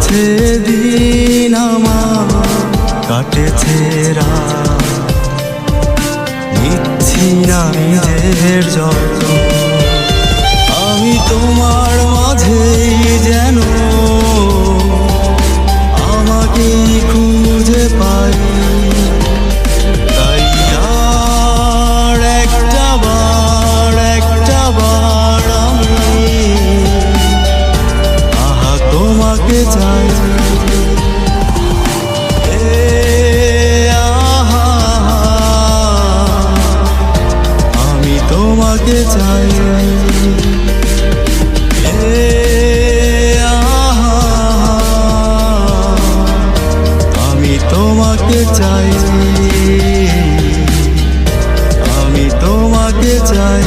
কেটেছে দিন আমার, কাটেছে রাত, নিচ্ছি না নিজের যত্ন। আমি তোমার মাঝেই যেন আমাকে খুঁজে পাই। তাই আর একটা বার আমি আহা তোমাকে চাই। আমি তোমাকে চাই। আমি তোমাকে চাই। আমি তোমাকে চাই।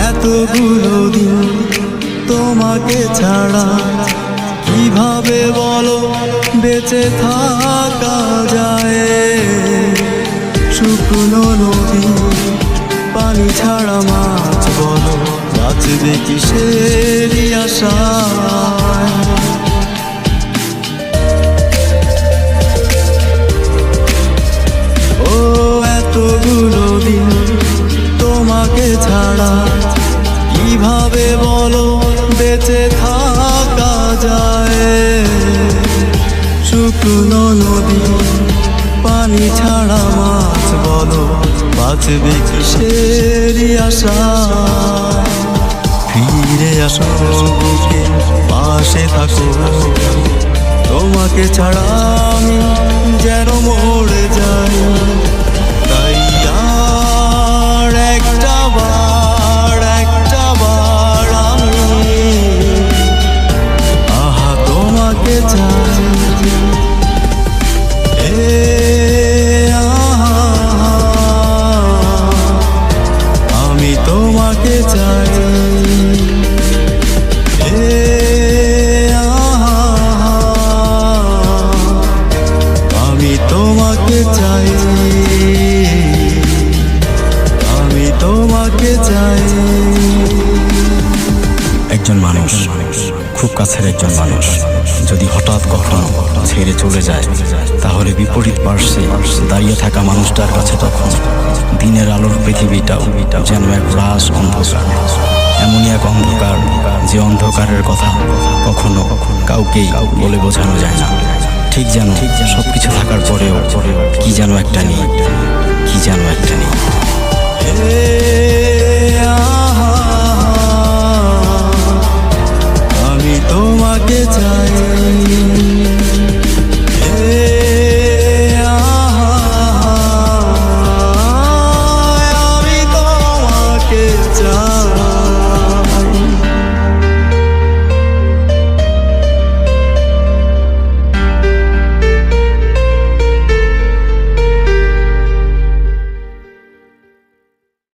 এতগুলো দিন তোমাকে ছাড়া কিভাবে বলো বেঁচে থাকা যায়। শুকনো নদী পানি ছাড়া মাছ বলো বাঁচবে কিসেরই আশায়। ও এতগুলো দিন তোমাকে ছাড়া কিভাবে বলো বেঁচে থাকা যায়। শুকনো নদী পানি ছাড়া মাছ বলো বাঁচবে কিসেরই আশা। ফিরে আসো বুকে পাশে থাকো, তোমাকে ছাড়া আমি যেন মরে যাই। তাই আর একটা বার আমি আহা তোমাকে চাই। আমি তোমাকে চাই। আমি তোমাকে চাই। আমি তোমাকে চাই। একজন মানুষ, খুব কাছের একজন মানুষ যদি হঠাৎ কখনো ছেড়ে চলে যায়, তাহলে বিপরীত পার্শ্বে দাঁড়িয়ে থাকা মানুষটার কাছে তখন দিনের আলোর পৃথিবীটাও যেন এক রাস অন্ধকার। এমনই এক অন্ধকার যে অন্ধকারের কথা কখনো কাউকেই বলে বোঝানো যায় না। ঠিক যেন সবকিছু থাকার পরেও কি যেন একটা নেই।